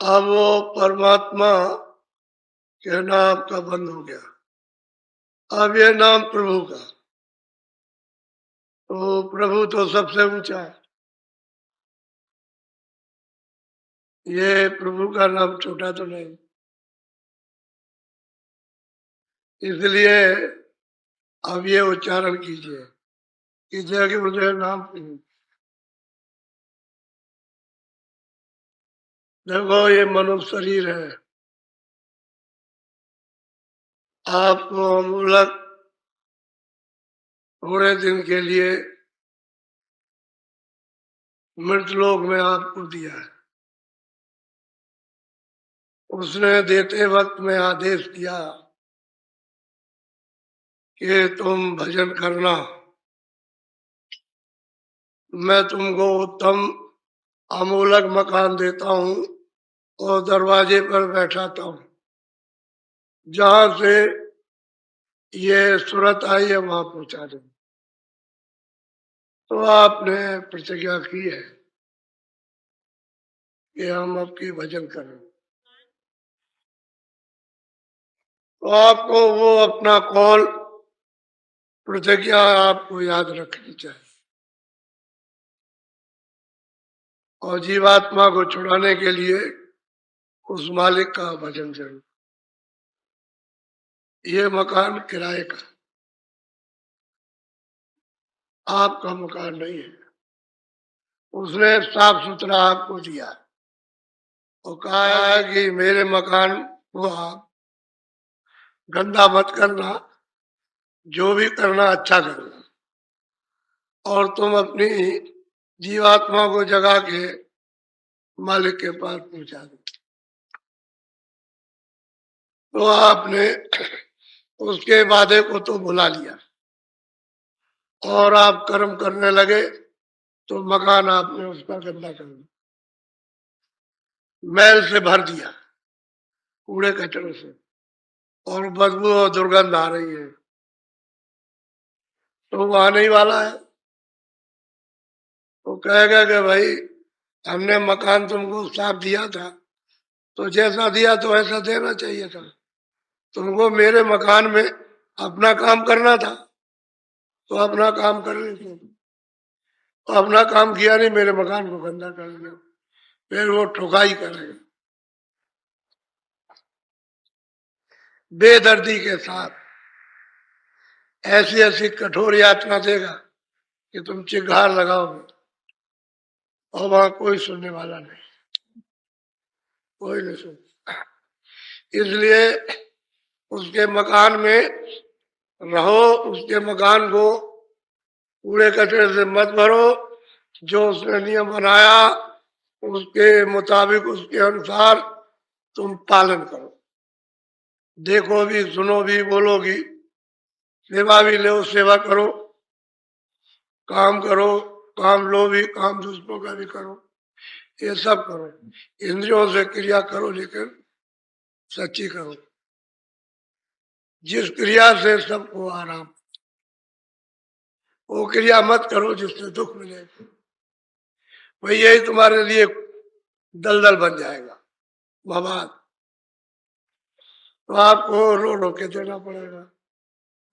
अब वो परमात्मा के नाम का बंद हो गया। अब ये नाम प्रभु का, तो प्रभु तो सबसे ऊंचा है, ये प्रभु का नाम छोटा तो नहीं। इसलिए अब ये उच्चारण कीजिए, कीजिए कि मुझे नाम प्रभु। देखो ये मनुष्य शरीर है, आपको मूलक थोड़े दिन के लिए मृतलोक में आपको दिया है। उसने देते वक्त में आदेश दिया कि तुम भजन करना, मैं तुमको उत्तम अमूलक मकान देता हूँ और दरवाजे पर बैठाता हूँ, जहां से ये सूरत आई है वहां पहुंचा दे। तो आपने प्रतिज्ञा की है कि हम आपकी भजन करें, तो आपको वो अपना कौल प्रतिज्ञा आपको याद रखनी चाहिए और जीवात्मा को छुड़ाने के लिए उस मालिक का भजन जरूर। ये मकान किराए का, आपका मकान नहीं है। उसने साफ सुथरा आपको दिया और कहा है कि मेरे मकान को आप गंदा मत करना, जो भी करना अच्छा करना, और तुम अपनी जीवात्मा को जगा के मालिक के पास पहुंचा दो। तो आपने उसके वादे को तो भुला लिया और आप कर्म करने लगे, तो मकान आपने उसका गंदा कर दिया, मैल से भर दिया, कूड़े कचरे से, और बदबू और दुर्गंध आ रही है। तो वो आने ही वाला है, वो कहेगा कि भाई हमने मकान तुमको साफ दिया था, तो जैसा दिया तो ऐसा देना चाहिए था, तुमको मेरे मकान में अपना काम करना था तो अपना काम कर लेते, तो अपना काम किया नहीं, मेरे मकान को गंदा कर दिया, फिर वो ठुकाई करेगा बेदर्दी के साथ, ऐसी ऐसी कठोर यातना देगा कि तुम चिंगार लगाओगे और वहां कोई सुनने वाला नहीं, कोई नहीं सुन। इसलिए उसके मकान में रहो, उसके मकान को कूड़े कचरे से मत भरो, जो उसने नियम बनाया उसके मुताबिक उसके अनुसार तुम पालन करो, देखो भी, सुनो भी, बोलो भी, सेवा भी लो, सेवा करो, काम करो, काम लो भी, काम दूसरों का भी करो, ये सब करो, इंद्रियों से क्रिया करो लेकिन सच्ची करो, जिस क्रिया से सबको आराम, वो क्रिया मत करो जिससे दुख मिले, भाई यही तुम्हारे लिए दलदल बन जाएगा बवाल, तो आपको रो रो के देना पड़ेगा।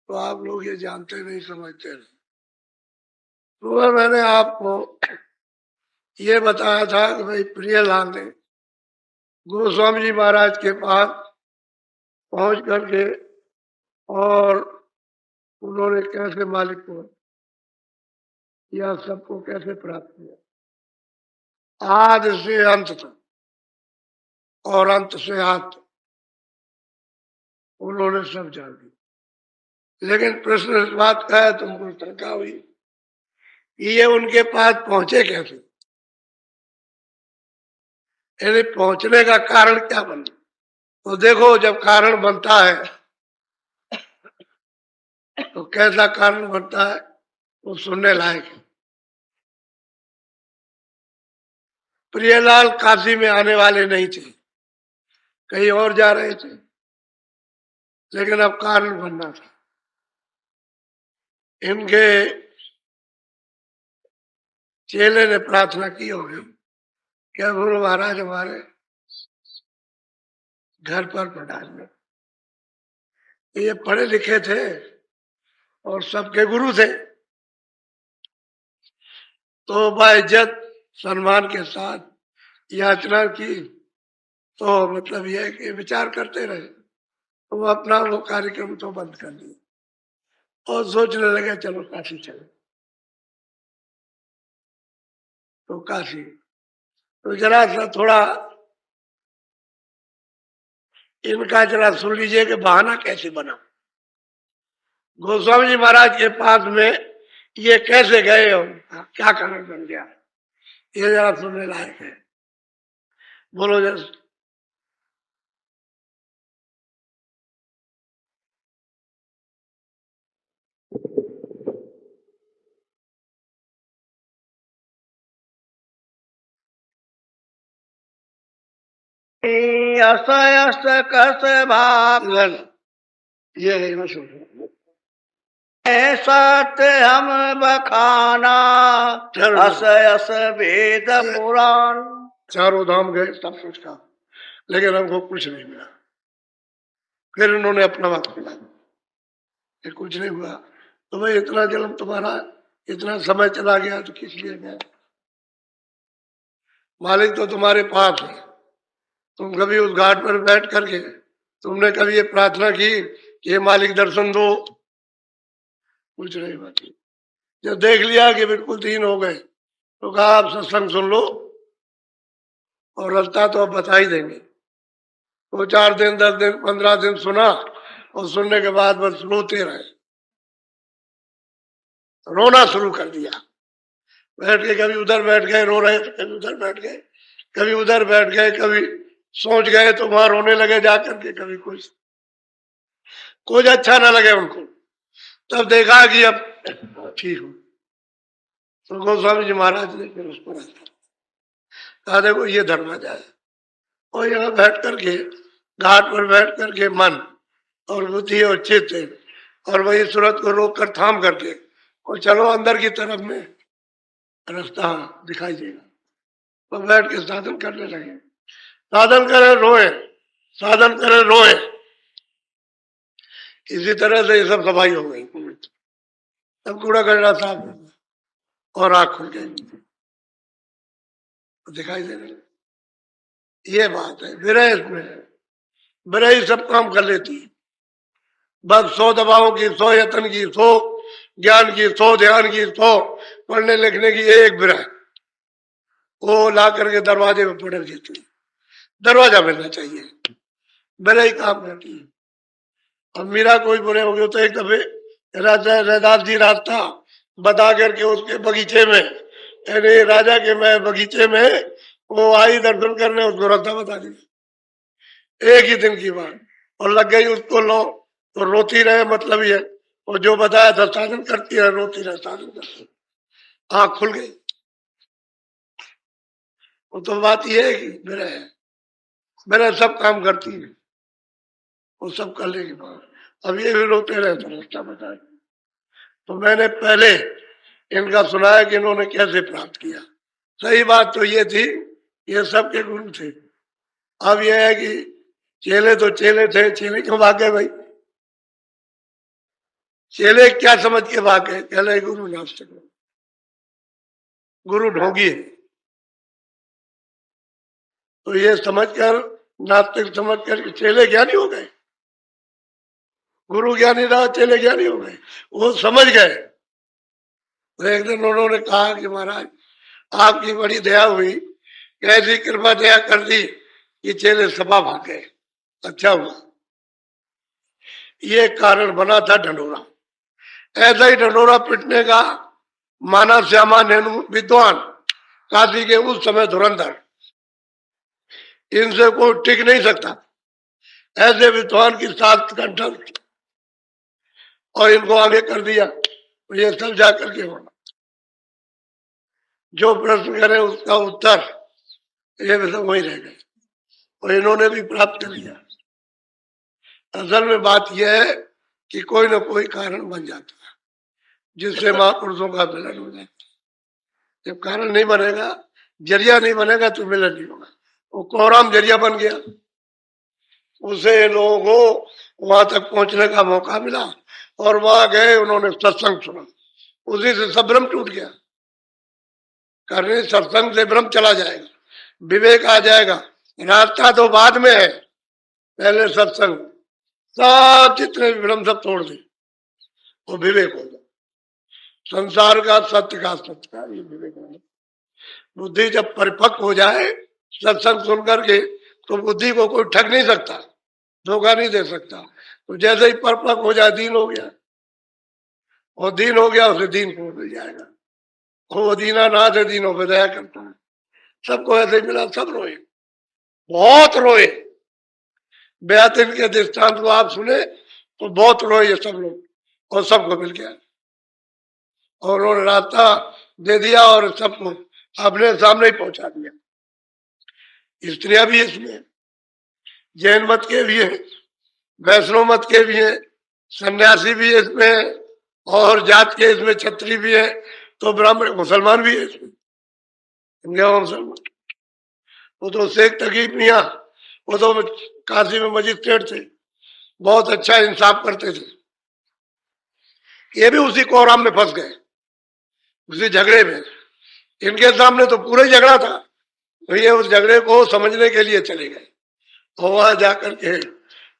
तो आप लोग ये जानते नहीं, समझते नहीं। तो मैंने आपको ये बताया था कि भाई प्रियलाल ने गोस्वामी जी महाराज के पास पहुंच करके और उन्होंने कैसे मालिक को या सबको कैसे प्राप्त किया, आदि से अंत तक और अंत से आद तक उन्होंने सब जान लिया। लेकिन प्रश्न इस बात का है, तुमको शंका हुई कि ये उनके पास पहुंचे कैसे, यानी पहुंचने का कारण क्या बना। तो देखो जब कारण बनता है तो कैसा कारण बनता है वो सुनने लायक है। प्रियलाल काशी में आने वाले नहीं थे, कहीं और जा रहे थे, लेकिन अब कारण बनना था। इनके चेले ने प्रार्थना की होगी, क्या गुरु महाराज हमारे घर पर पढ़ाने। ये पढ़े लिखे थे और सबके गुरु थे, तो बाइज्जत सम्मान के साथ याचना की। तो मतलब यह है कि विचार करते रहे, तो वो अपना वो कार्यक्रम तो बंद कर दिया और सोचने लगे चलो काशी चले। तो काशी तो जरा सा थोड़ा इनका जरा सुन लीजिए कि बहाना कैसे बना। गोस्वामी जी महाराज के पास में ये कैसे गए और क्या कारण बन गया, ये जरा सुनने लायक है। बोलो जरा। यस यस कस भाग ये है ना, सुन सत्य हम बखाना, अस यस वेद पुराण। चारों धाम गए, सब कुछ कहा, लेकिन हमको कुछ नहीं मिला। फिर उन्होंने अपना वक्त मिला, कुछ नहीं हुआ। तो भाई इतना जन्म तुम्हारा, इतना समय चला गया तो किस लिए गया? मालिक तो तुम्हारे पास है। तुम कभी उस घाट पर बैठ करके तुमने कभी ये प्रार्थना की कि ये मालिक दर्शन दो? कुछ नहीं बात। जब देख लिया कि बिल्कुल दीन हो गए तो कहा आप सत्संग सुन लो और रास्ता तो अब बता ही देंगे। तो 4 दिन 10 दिन 15 दिन सुना और सुनने के बाद बस रोते रहे, रोना शुरू कर दिया। बैठ के कभी उधर बैठ गए रो रहे, कभी उधर बैठ गए, कभी उधर बैठ गए, कभी सोच गए तो वहां रोने लगे जाकर के। कभी कुछ अच्छा ना लगे उनको, तब देखा कि अब ठीक हो। तो गोस्वामी जी महाराज ने फिर उस पर कहा देखो ये दरवाजा है, और यहाँ बैठ करके घाट पर बैठ करके मन और बुद्धि और चित्त और वही सूरत को रोक कर थाम करके और चलो अंदर की तरफ में रास्ता दिखाई देगा। तो बैठ के साधन करने लगे। साधन करे रोए, साधन करे रोए। इसी तरह से ये सब सफाई हो गई। तब कूड़ा कचरा साफ और आँख खुल गई, दिखाई दे रही। ये बात है विरह, इसमें विरह ही सब काम कर लेती। बस 100 दवाओं की, 100 यत्न की, 100 ज्ञान की, 100 ध्यान की, 100 पढ़ने लिखने की, एक विरह वो ला करके दरवाजे में पड़ देती। दरवाजा मिलना चाहिए, विरह ही काम करती है। अब मीरा कोई बुरे हो गए तो एक दफे राजा रैदास जी रास्ता बता करके उसके बगीचे में, यानी राजा के मैं बगीचे में वो आई दर्शन करने, उसको रास्ता बता दिया। एक ही दिन की बात, और लग गई उसको लो तो रोती रहे, मतलब ये और जो बताया था साधन करती है, रोती रहे साधन करती, आँख खुल गई। वो तो बात ये है कि मेरा सब काम करती है, वो सब कर लेगी बाद। अब ये भी रोते रहे तो रास्ता बताए। तो मैंने पहले इनका सुनाया कि इन्होंने कैसे प्राप्त किया। सही बात तो ये थी, ये सबके गुरु थे। अब यह है कि चेले तो चेले थे, चेले क्यों भागे भाई? चेले क्या समझ के भागे? कहले गुरु नास्तिक, गुरु ढोंगी है। तो ये समझकर, नास्तिक समझकर चेले ज्ञानी हो गए। गुरु ज्ञानी रहा, चेले ज्ञानी हो गए, वो समझ गए। तो एक दिन उन्होंने कहा कि महाराज आपकी बड़ी दया हुई, कैसी कृपा दया कर दी कि चेले सभा भाग गए। अच्छा हुआ, ये कारण बना था ढंढोरा। ऐसा ही ढंढोरा पिटने का माना श्यामा नेनु विद्वान, काशी के उस समय धुरंधर, इनसे कोई टिक नहीं सकता। ऐसे विद्वान की सात कंठन और इनको आगे कर दिया, तो ये सब जाकर के होना। जो प्रश्न करे उसका उत्तर ये सब वही रह गए, और इन्होंने भी प्राप्त कर लिया। असल में बात यह है कि कोई ना कोई कारण बन जाता है जिससे महापुरुषों का मिलन हो जाता है। जब कारण नहीं बनेगा, जरिया नहीं बनेगा तो मिलन नहीं होगा। वो कोहराम जरिया बन गया, उसे लोगों को वहां तक पहुंचने का मौका मिला और वहां गए, उन्होंने सत्संग सुना, उसी से सब भ्रम टूट गया। करने सत्संग से भ्रम चला जाएगा, विवेक आ जाएगा। रास्ता तो बाद में है, पहले सत्संग, सब जितने भी भ्रम सब तोड़ दे, वो विवेक होगा। संसार का सत्य का सत्य का ये विवेक होगा। बुद्धि जब परिपक्व हो जाए सत्संग सुन करके, तो बुद्धि को कोई ठग नहीं सकता, धोखा नहीं दे सकता। तो जैसे ही परिपक्व हो जाए, दीन हो गया, और दीन हो गया, उसे दीन को मिल जाएगा। वो दीना ना से दीनों पर दया करता है। सबको ऐसे ही मिला, सब रोए, बहुत रोए। बेअतिन के दृष्टांत को आप सुने तो बहुत रोए ये सब लोग, और सबको मिल गया, और उन्होंने रास्ता दे दिया और सबको अपने सामने ही पहुंचा दिया। स्त्रियां भी इसमें, जैन मत के भी हैं, वैष्णव मत के भी हैं, सन्यासी भी है इसमें, और जात के इसमें क्षत्रिय भी है, तो ब्राह्मण मुसलमान भी है इसमें, मुसलमान। वो तो शेख तकीब मियाँ, वो तो काशी में मजिस्ट्रेट थे, बहुत अच्छा इंसाफ करते थे। ये भी उसी कोराम में फंस गए, उसी झगड़े में। इनके सामने तो पूरा ही झगड़ा था, तो ये उस झगड़े को समझने के लिए चले गए, और वहां जाकर के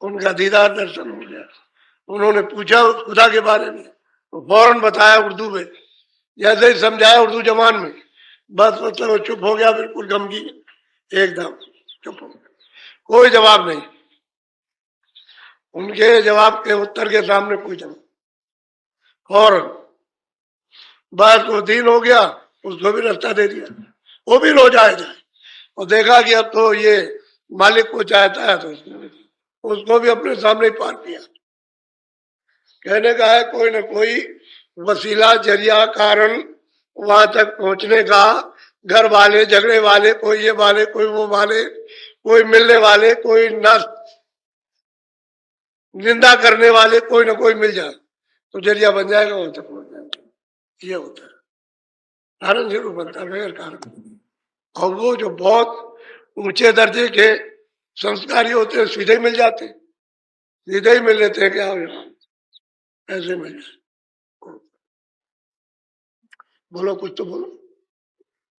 उनका दीदार दर्शन हो गया। उन्होंने पूछा खुदा के बारे में, तो फौरन बताया उर्दू में, जैसे ही समझाया उर्दू जबान में, बस मतलब चुप हो गया, बिल्कुल गमगीन, एकदम चुप हो गया, कोई जवाब नहीं। उनके जवाब के उत्तर के सामने कोई जवाब, फौरन बात को दीन हो गया, उसको भी रास्ता दे दिया, वो भी रो जाए, और देखा कि अब तो ये मालिक को चाहता है, तो उसको भी अपने सामने ही पार किया। कहने का है कोई ना कोई वसीला, जरिया, कारण वहां तक पहुंचने का, घर वाले, झगड़े वाले, कोई ये वाले, कोई वो वाले, कोई मिलने वाले, कोई ना निंदा करने वाले, कोई ना कोई मिल जाए तो जरिया बन जाएगा, वहां तक पहुंच जाएगा। ये होता है, कारण जरूर बनता है, बगैर कारण। और वो जो बहुत ऊंचे दर्जे के संस्कारी होते हैं, सीधे ही मिल जाते, सीधे ही मिल लेते हैं, क्या हो यहाँ ऐसे मिल जाए। बोलो कुछ तो बोलो,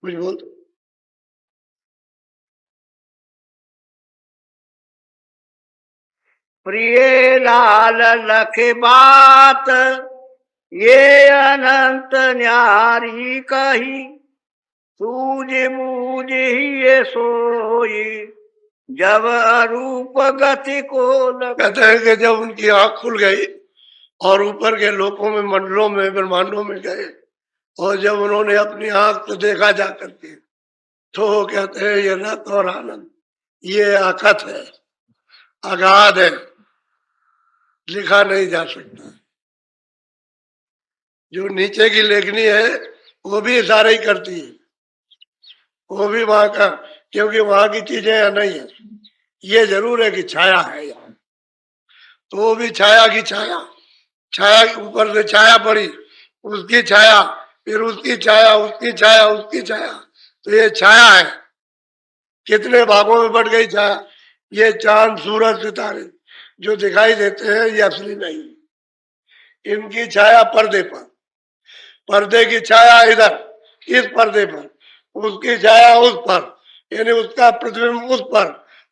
कुछ बोल दो। प्रिय लाल लख बात ये अनंत न्यारी कही, सूझ मूझ ही ये सोई, जब अरूप गति को कहते हैं कि जब उनकी आंख खुल गई और ऊपर के लोकों में, मंडलों में, ब्रह्मांडों में गए, और जब उन्होंने अपनी आंख से देखा जा करके, तो वो कहते हैं ये रत और आनंद, ये अकथ है, अगाध है, लिखा नहीं जा सकता। जो नीचे की लेखनी है वो भी इशारा ही करती है, वो भी वहां का, क्योंकि वहां की चीजें या नहीं है। ये जरूर है कि छाया है यहाँ, तो वो भी छाया की छाया, छाया के ऊपर से छाया पड़ी, उसकी छाया, फिर उसकी छाया, उसकी छाया, उसकी छाया, तो ये छाया है। कितने भागों में बढ़ गई छाया। ये चांद, सूरज, सितारे जो दिखाई देते हैं ये असली नहीं, इनकी छाया पर्दे पर, पर्दे की छाया इधर इस पर्दे पर, उसकी छाया उस पर, यानी उसका प्रतिबिंब उस पर,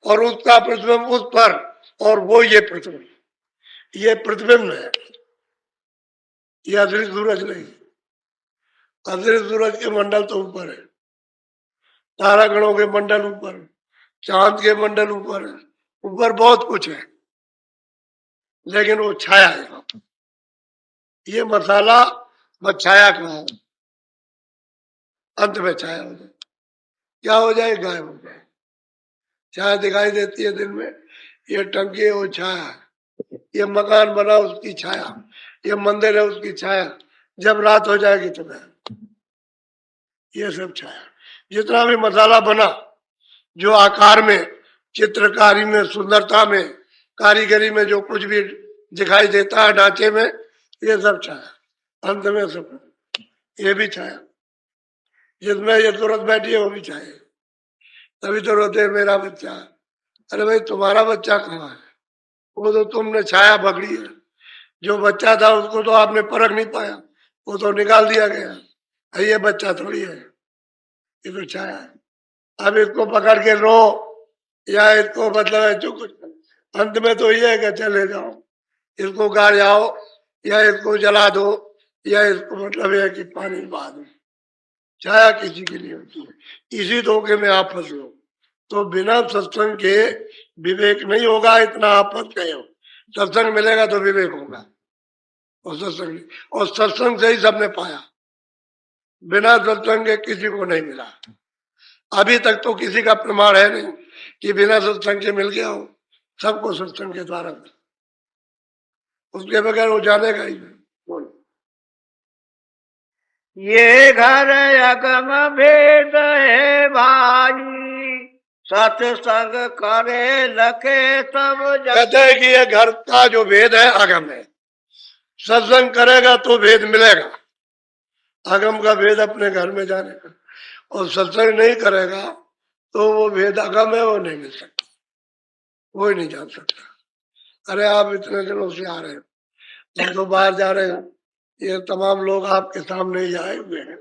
और उसका प्रतिबिंब उस पर, और वो ये प्रतिबिंब, ये प्रतिबिंब है, ये असली सूरज नहीं। असली सूरज के मंडल तो ऊपर है, तारागणों के मंडल ऊपर, चांद के मंडल ऊपर है, ऊपर बहुत कुछ है, लेकिन वो छाया है। ये मसाला बस छाया का है, अंत में छाया हो जाए, क्या हो जाए, गायब हो जाए। छाया दिखाई देती है दिन में, ये टंकी है वो छाया है, ये मकान बना उसकी छाया, ये मंदिर है उसकी छाया, जब रात हो जाएगी तो गायब। ये सब छाया, जितना भी मसाला बना, जो आकार में, चित्रकारी में, सुंदरता में, कारीगरी में जो कुछ भी दिखाई देता है ढांचे में, ये सब छाया, अंत में सब ये भी छाया। जिसमें ये तुरंत बैठी है वो भी छाया, तभी तो रोते मेरा बच्चा, अरे भाई तुम्हारा बच्चा कहाँ है? वो तो तुमने छाया पकड़ी है। जो बच्चा था उसको तो आपने परख नहीं पाया, वो तो निकाल दिया गया। ये बच्चा थोड़ी है, ये तो छाया है। अब इसको पकड़ के रो या इसको मतलब है जो कुछ, अंत में तो ये है कि चले जाओ, इसको गाड़ जाओ या इसको जला दो या इसको मतलब है कि पानी में बहा दो। छाया किसी के लिए होती है। इसी धोखे में आप फंसे हो। तो बिना सत्संग के विवेक नहीं होगा, इतना आप फंस गए हो। सत्संग मिलेगा तो विवेक होगा, और सत्संग नहीं, और सत्संग से ही सबने पाया, बिना सत्संग के किसी को नहीं मिला। अभी तक तो किसी का प्रमाण है नहीं कि बिना सत्संग के मिल गया हो। सबको सत्संग के द्वारा, उसके बगैर वो जानेगा ही नहीं। बोलो। ये घर अगम भेद है भाई, सत्संग करे लखे सब जग। कहते हैं कि ये घर का जो भेद है अगम है, सत्संग करेगा तो भेद मिलेगा। अगम का भेद अपने घर में जाने का, और सत्संग नहीं करेगा तो वो भेद अगम है, वो नहीं मिल सकता, वो ही नहीं जान सकता। अरे आप इतने दिनों से आ रहे हो, हम तो बाहर जा रहे हैं, ये तमाम लोग आपके सामने ही आए हुए हैं।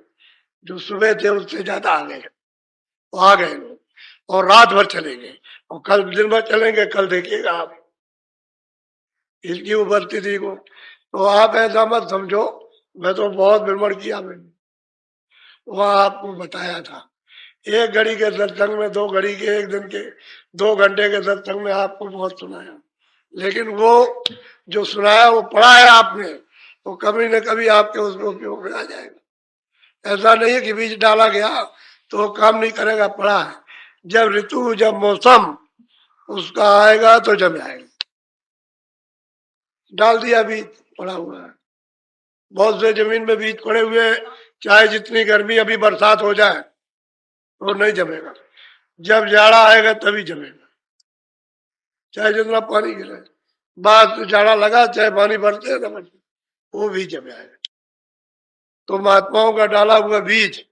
जो सुबह थे उससे ज्यादा आ गए, वो आ गए लोग, और रात भर चलेंगे, और कल दिन भर चलेंगे। कल देखिएगा आप इसकी उपस्थिति को। तो आप ऐसा मत समझो, मैं तो बहुत भ्रमण किया मैंने, वहां आपको बताया था। एक घड़ी के सत्संग में, 2 घड़ी के, एक दिन के 2 घंटे के सत्संग में आपको बहुत सुनाया, लेकिन वो जो सुनाया वो पढ़ा है आपने, तो कभी न कभी आपके उसमें उपयोग में आ जाएगा। ऐसा नहीं है कि बीज डाला गया तो काम नहीं करेगा, पढ़ा है। जब ऋतु, जब मौसम उसका आएगा तो जम आएगा। डाल दिया बीज, पड़ा हुआ है। बहुत से जमीन में बीज पड़े हुए, चाहे जितनी गर्मी, अभी बरसात हो जाए तो नहीं जमेगा। जब जाड़ा आएगा तभी जमेगा, चाहे जितना पानी गिरे। बाद जाड़ा लगा, चाहे पानी भरते ना भरते, वो भी जमे आएगा। तो महात्माओं का डाला हुआ बीज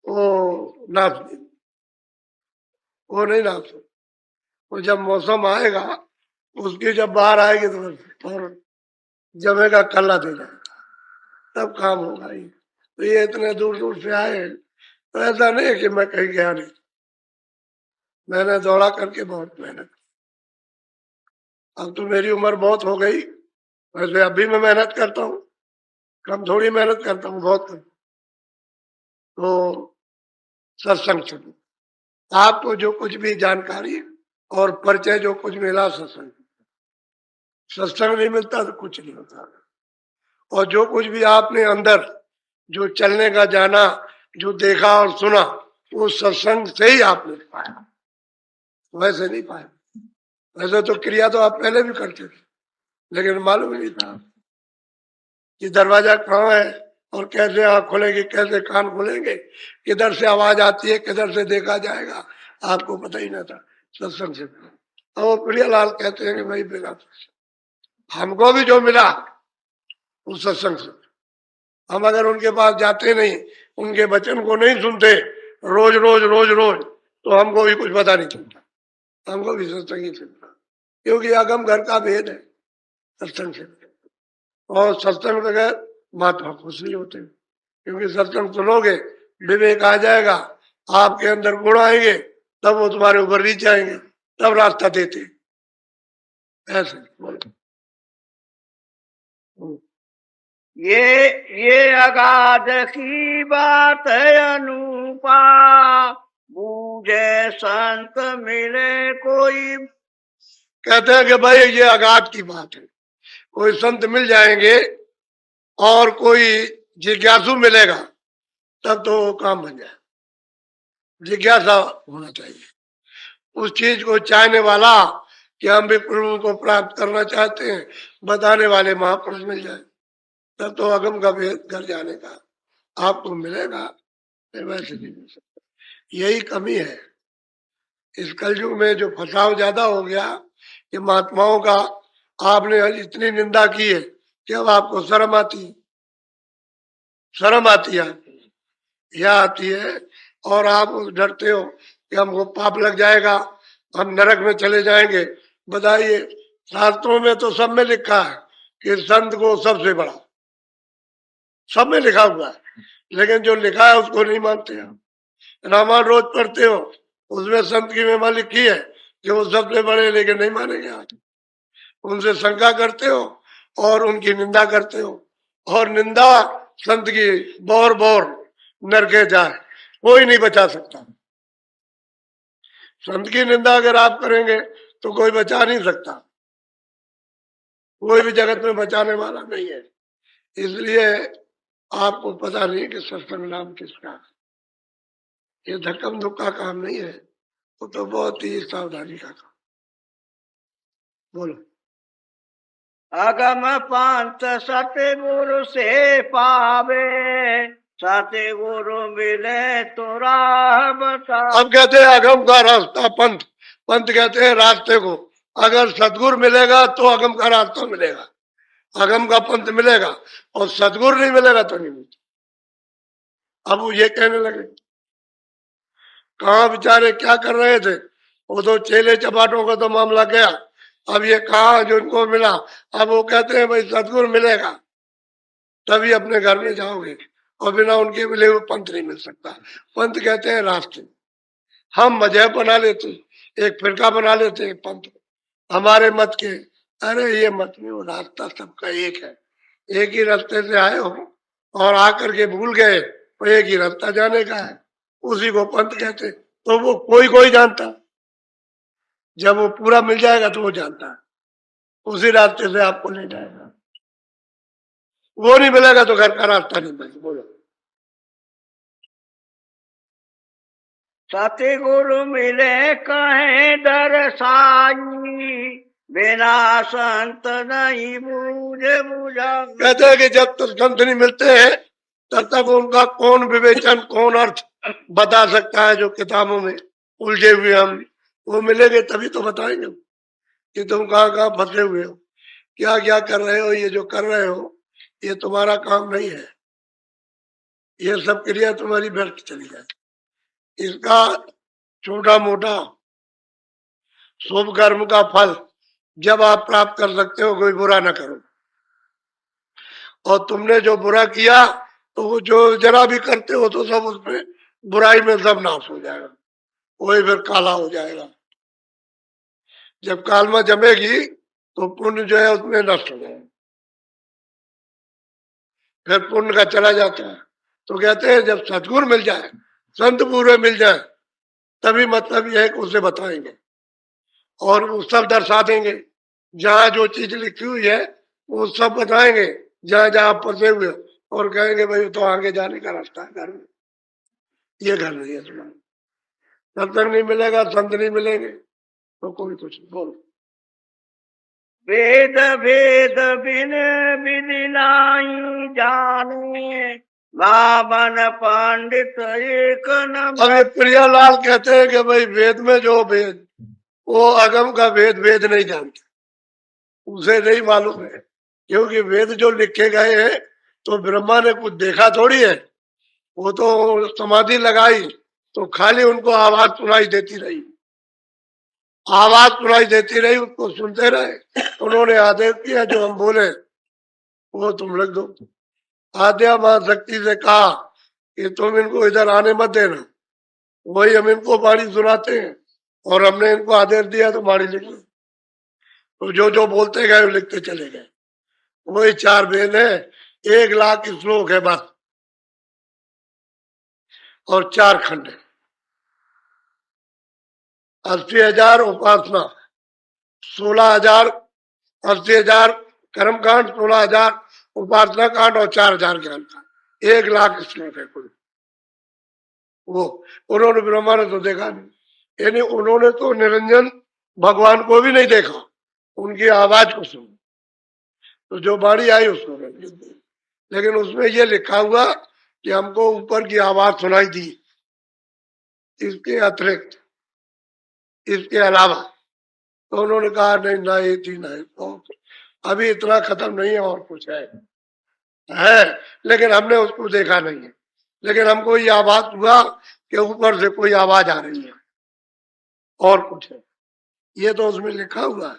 वो नाश नहीं, वो नहीं नाश हो। वो जब मौसम आएगा, उसकी जब बाहर आएगी तो फौरन जमेगा, कल्ला दे जाएगा, तब काम होगा ही। तो ये इतने दूर दूर से आए, तो ऐसा नहीं है कि मैं कहीं गया नहीं, मैंने दौड़ा करके बहुत मेहनत। अब तो मेरी उम्र बहुत हो गई, वैसे अभी मैं मेहनत करता हूँ, कम थोड़ी मेहनत करता हूँ, बहुत कम। तो सत्संग सुनो, आपको जो कुछ भी जानकारी और परिचय जो कुछ मिला, सत्संग, सत्संग नहीं मिलता तो कुछ नहीं होता। और जो कुछ भी आपने अंदर जो चलने का जाना, जो देखा और सुना, वो सत्संग से ही आपने पाया, वैसे नहीं पाया। वैसे तो क्रिया तो आप पहले भी करते थे, लेकिन मालूम नहीं था कि दरवाजा कहाँ है और कैसे आँख खुलेगी, कैसे कान खुलेंगे, किधर से आवाज आती है, किधर से देखा जाएगा, आपको पता ही ना था। सत्संग से। और वो प्रियालाल कहते हैं कि भाई बिना हमको भी जो मिला उस सत्संग से, हम अगर उनके पास जाते नहीं, उनके वचन को नहीं सुनते रोज रोज रोज रोज, तो हमको भी कुछ पता नहीं चलता, हमको भी सत्संग ही चलता। क्योंकि अगम घर का भेद है सत्संग से, और सत्संग बगैर महात्मा खुश नहीं होते। क्योंकि सत्संग सुनोगे, विवेक आ जाएगा, आपके अंदर गुण आएंगे, तब वो तुम्हारे ऊपर रीच आएंगे, तब रास्ता देते। ऐसे बोलो। ये अगाध की बात है अनुपा, बूझे संत मिले कोई। कहते हैं कि भाई ये अगाध की बात है, कोई संत मिल जाएंगे और कोई जिज्ञासु मिलेगा, तब तो काम बन जाए। जिज्ञासा होना चाहिए, उस चीज को चाहने वाला, कि हम भी प्रभु को प्राप्त करना चाहते हैं, बताने वाले महापुरुष मिल जाए, तब तो अगम का भेद कर जाने का आपको मिलेगा। वैसे नहीं मिल सकता, यही कमी है इस कलयुग में। जो फसाव ज्यादा हो गया कि महात्माओं का आपने इतनी निंदा की है कि अब आपको शर्म आती है, शर्म आती है, यह आती है। और आप डरते हो कि हमको पाप लग जाएगा, हम नरक में चले जाएंगे। बताइए, शास्त्रों में तो सब में लिखा है कि संत को सबसे बड़ा, सब में लिखा हुआ है, लेकिन जो लिखा है उसको नहीं मानते हम। रामायण रोज पढ़ते हो, उसमें संत की महिमा लिखी है कि वो सबसे बड़े, लेकिन नहीं मानेंगे आप। उनसे शंका करते हो और उनकी निंदा करते हो, और निंदा संत की बौर बौर नरके जाए, कोई नहीं बचा सकता। संत की निंदा अगर आप करेंगे तो कोई बचा नहीं सकता, कोई भी जगत में बचाने वाला नहीं है। इसलिए आपको पता नहीं कि सत्संग नाम किसका है। ये धक्कम धुक्का काम नहीं है, वो तो बहुत ही सावधानी का काम। बोलो। अगम पंथ सतगुरु से पावे, सतगुरु मिले तो राह बता। अब कहते हैं अगम का रास्ता पंथ, पंथ कहते हैं रास्ते को। अगर सतगुरु मिलेगा तो अगम का रास्ता मिलेगा, अगम का पंथ मिलेगा, और सतगुरु नहीं मिलेगा तो नहीं मिलेगा। अब वो ये कहने लगे, कहाँ बेचारे क्या कर रहे थे, वो तो चेले चपाटों का तो मामला गया। अब ये कहा जो इनको मिला, अब वो कहते हैं भाई सतगुरु मिलेगा तभी अपने घर में जाओगे, और बिना उनके मिले हुए पंथ नहीं मिल सकता। पंथ कहते हैं रास्ते। हम मजहब बना लेते, एक फिरका बना लेते हैं पंथ हमारे मत के। अरे ये मत नहीं, वो रास्ता सबका एक है। एक ही रास्ते से आए हो और आकर के भूल गए, तो एक ही रास्ता जाने का है, उसी को पंथ कहते। तो वो कोई कोई जानता, जब वो पूरा मिल जाएगा तो वो जानता है, उसी रास्ते से आपको ले जाएगा। वो नहीं मिलेगा तो घर का रास्ता नहीं मिलेगा। बोलो। सतगुरु मिले कहे दरसाई, बिना संत नहीं बूझ बुझा। कहते हैं कि जब तक संत नहीं मिलते हैं तब तक उनका कौन विवेचन, कौन अर्थ बता सकता है जो किताबों में उलझे हुए हम। वो मिलेंगे तभी तो बताएंगे कि तुम कहाँ कहाँ फंसे हुए हो, क्या क्या कर रहे हो। ये जो कर रहे हो ये तुम्हारा काम नहीं है, ये सब क्रिया तुम्हारी व्यर्थ चली जाए। इसका छोटा मोटा शुभ कर्म का फल जब आप प्राप्त कर सकते हो, कोई बुरा ना करो। और तुमने जो बुरा किया तो वो जो जरा भी करते हो तो सब उसमें बुराई में सब नाश हो जाएगा, वही फिर काला हो जाएगा। जब कालमा जमेगी तो पुण्य जो है उसमें नष्ट हो जाएगा, फिर पुण्य का चला जाता है। तो कहते हैं जब सतगुरु मिल जाए, संत पूरे मिल जाए, तभी मतलब यह है कि उसे बताएंगे और वो सब दर्शा देंगे। जहां जो चीज लिखी हुई है वो सब बताएंगे, जहां जहां फंसे हुए हो, और कहेंगे भाई तो आगे जाने का रास्ता है, घर में ये घर नहीं है तुम्हारा। सत्संग नहीं मिलेगा, संत नहीं मिलेंगे तो कोई कुछ नहीं। बोलो। वेद भेद बिन विधि नाई जाने, बामन पंडित एक न। अब ये प्रियालाल कहते हैं कि भाई वेद में जो भेद, वो अगम का भेद वेद नहीं जानते, उसे नहीं मालूम है। क्योंकि वेद जो लिखे गए हैं तो ब्रह्मा ने कुछ देखा थोड़ी है, वो तो समाधि लगाई तो खाली उनको आवाज सुनाई देती रही, आवाज सुनाई देती रही, उसको सुनते रहे। उन्होंने आदेश किया जो हम बोले वो तुम लिख दो। आद्या मां शक्ति से कहा कि तुम इनको इधर आने मत देना, वही हम इनको वाणी सुनाते हैं, और हमने इनको आदेश दिया तो वाणी लिख लो। तो जो जो बोलते गए वो लिखते चले गए। वही 4 वेद है, 1,00,000 श्लोक है बस, और 4 खंड है। 80,000 उपासना, 16,000, 80,000 कर्मकांड, 16,000 उपासना कांड, और 4,000 ज्ञान कांड। 1,00,000 श्लोक है कुल। वो उन्होंने ब्रह्मा ने तो देखा नहीं, यानी उन्होंने तो निरंजन भगवान को भी नहीं देखा, उनकी आवाज को सुना, तो जो बाणी आई उसको नहीं। लेकिन उसमें ये लिखा हुआ कि हमको ऊपर की आवाज सुनाई दी, इसके अतिरिक्त, इसके अलावा। तो उन्होंने कहा नहीं ना ये थी ना तो अभी इतना खत्म नहीं है, और कुछ है, लेकिन हमने उसको देखा नहीं है। लेकिन हमको ये आवाज हुआ कि ऊपर से कोई आवाज आ रही है, और कुछ है। ये तो उसमें लिखा हुआ है।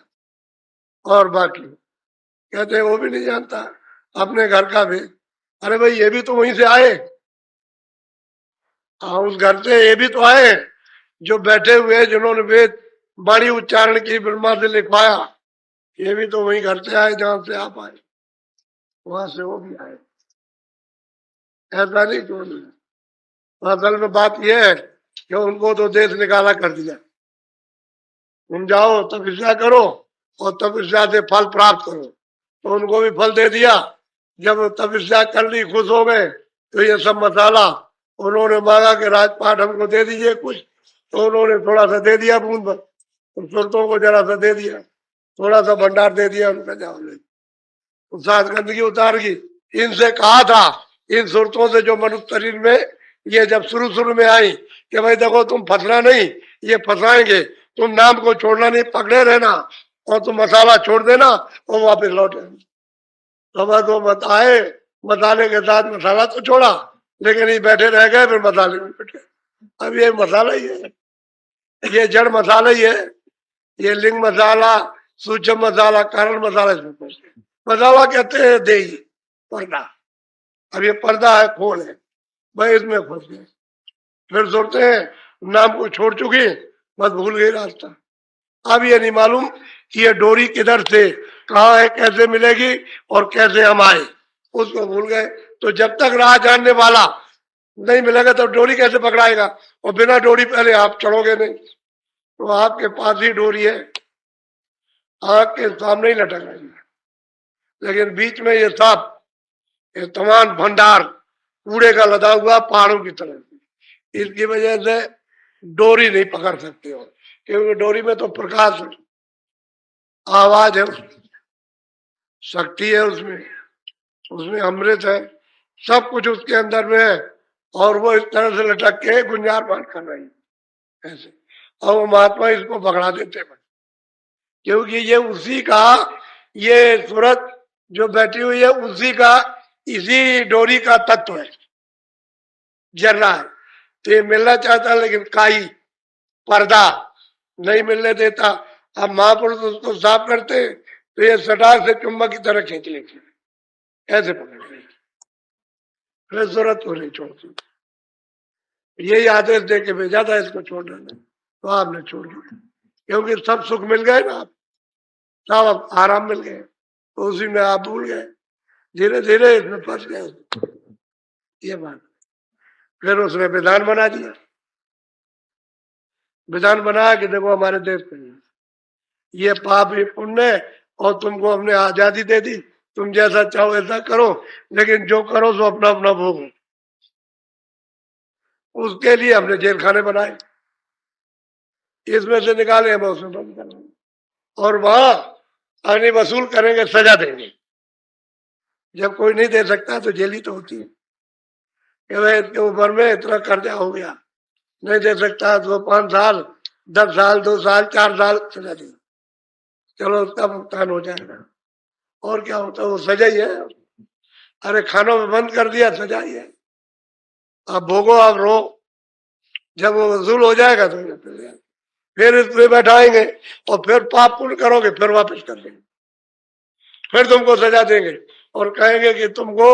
और बाकी कहते हैं वो भी नहीं जानता अपने घर का भी। अरे भाई ये भी तो वहीं से आए, उस घर से ये भी तो आए जो बैठे हुए हैं, जिन्होंने वेद वाणी उच्चारण की, ब्रह्मा से लिखवाया। ये भी तो वही घर से आए जहां से आप आए, वहां से वो भी आए। ऐसा नहीं क्यों नहीं। असल में बात यह है कि उनको तो देश निकाला कर दिया। तुम जाओ तपस्या करो और तपस्या से फल प्राप्त करो, तो उनको भी फल दे दिया। जब तपस्या कर ली, खुश हो गए, तो ये सब मसाला उन्होंने मांगा कि राजपाट हमको दे दीजिए कुछ, तो उन्होंने थोड़ा सा दे दिया बूंद भर, तो सुरतों को जरा सा दे दिया, थोड़ा सा भंडार दे दिया, उनका जाओ ले। तो सात गंदगी उतार की। इनसे कहा था, इन सुरतों से जो मनुष्य शरीर में ये जब शुरू शुरू में आई कि भाई देखो तुम फंसना नहीं, ये फंसाएंगे, तुम नाम को छोड़ना नहीं, पकड़े रहना, और तुम मसाला छोड़ देना और वापस लौटे। तो बस वो मत आए, मसाले के साथ मसाला तो छोड़ा, लेकिन ये बैठे रह गए, फिर मसाले में बैठे। अब ये मसाला ही है, ये जड़ मसाला ही है, ये लिंग मसाला, सूक्ष्म मसाला, कारण मसाला, इसमें फंसे। मसाला कहते हैं देही, पर्दा। अब ये पर्दा है, खोल है, भाई इसमें फंस गए। फिर सोचते हैं नाम को छोड़ चुकी, बस भूल गई रास्ता। अब ये नहीं मालूम कि ये डोरी किधर से कहाँ है, कैसे मिलेगी और कैसे हम आए, उसको भूल गए। तो जब तक राह जानने वाला नहीं मिलेगा तो डोरी कैसे पकड़ाएगा, और बिना डोरी पहले आप चढ़ोगे नहीं। तो आपके पास ही डोरी है, आपके सामने ही लटक रही है, लेकिन बीच में ये सांप, ये तमाम भंडार कूड़े का लदा हुआ पहाड़ों की तरह। इसकी वजह से डोरी नहीं पकड़ सकते हो, क्योंकि डोरी में तो प्रकाश है, आवाज है, उसमें शक्ति है, उसमें उसमें अमृत है, सब कुछ उसके अंदर में है। और वो इस तरह से लटक के गुंजार मार कर रही है ऐसे, और वो महात्मा इसको पकड़ा देते हैं, क्योंकि ये उसी का, ये सूरत जो बैठी हुई है उसी का, इसी डोरी का तत्व है, जल रहा है। तो ये मिलना चाहता है, लेकिन काई, पर्दा नहीं मिलने देता। अब महापुरुष उसको साफ करते, तो ये सटाक से चुंबक की तरह खींच लेते, ऐसे पकड़ लेते, फिर जरूरत को नहीं छोड़ती। यही आदेश दे के भेजा था इसको छोड़ने में, तो आपने छोड़ दिया, क्योंकि सब सुख मिल गए ना, आप सब अब आराम मिल गए, तो उसी में आप भूल गए, धीरे धीरे इसमें फंस गए। ये बात, फिर उसने विधान बना दिया, विधान बनाया कि देखो हमारे देश में ये पाप ये पुण्य, और तुमको हमने आजादी दे दी, तुम जैसा चाहो ऐसा करो, लेकिन जो करो सो अपना अपना भोगो। उसके लिए हमने जेल खाने बनाए, इसमें से निकाले हम उसमें बंद कर, और वहां अग्नि वसूल करेंगे, सजा देंगे। जब कोई नहीं दे सकता तो जेल ही तो होती है कि भाई इतनी उम्र में इतना कर्जा हो गया, नहीं दे सकता तो 5 साल, 10 साल, 2 साल, 4 साल सजा दी, चलो उसका भुगतान हो जाएगा। और क्या होता है, वो सजा ही है। अरे खानों में बंद कर दिया, सजा ही है, अब भोगो, आप रो, जब वो वसूल हो जाएगा तो फिर इसमें बैठाएंगे, और फिर पाप पुण्य करोगे, फिर वापस कर देंगे, फिर तुमको सजा देंगे, और कहेंगे कि तुमको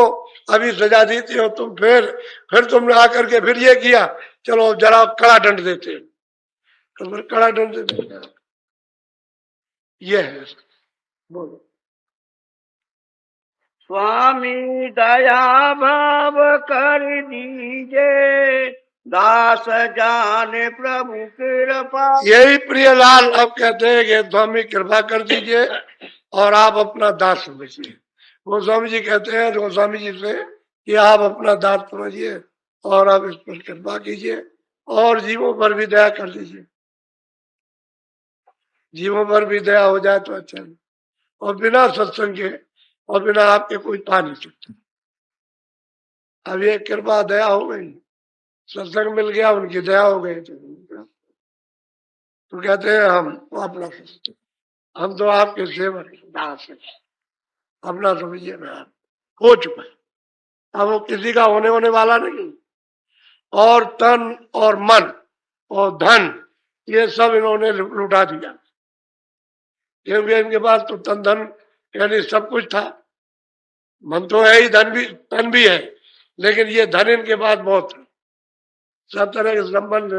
अभी सजा दी थी और तुम फिर तुमने आकर के फिर ये किया, चलो जरा कड़ा दंड देते, तो फिर कड़ा दंड देते। ये है, बोलो। स्वामी दया भाव कर दीजिए, दास जाने प्रभु कृपा। यही प्रिय लाल अब कहते हैं कि स्वामी कृपा कर दीजिए और आप अपना दास समझिए। गोस्वामी जी कहते हैं गोस्वामी जी से कि आप अपना दास समझिए और आप इस पर कृपा कीजिए और जीवों पर भी दया कर दीजिए। जीवों पर भी दया हो जाए तो अच्छा है, और बिना सत्संग के और बिना आपके कोई पा नहीं सकता। अब ये कृपा दया हो गई, सत्संग मिल गया, उनकी दया हो गई, तो कहते हैं हम अपना, हम तो आपके सेवक दास हैं, अपना समझिए ना, हो चुका है, अब वो किसी का होने वाला नहीं। और तन और मन और धन ये सब इन्होंने लुटा दिया, क्योंकि इनके पास तो तन धन यानी सब कुछ था। मन तो है ही, धन भी, तन भी है, लेकिन ये धन इनके पास बहुत था, सब तरह के संबंध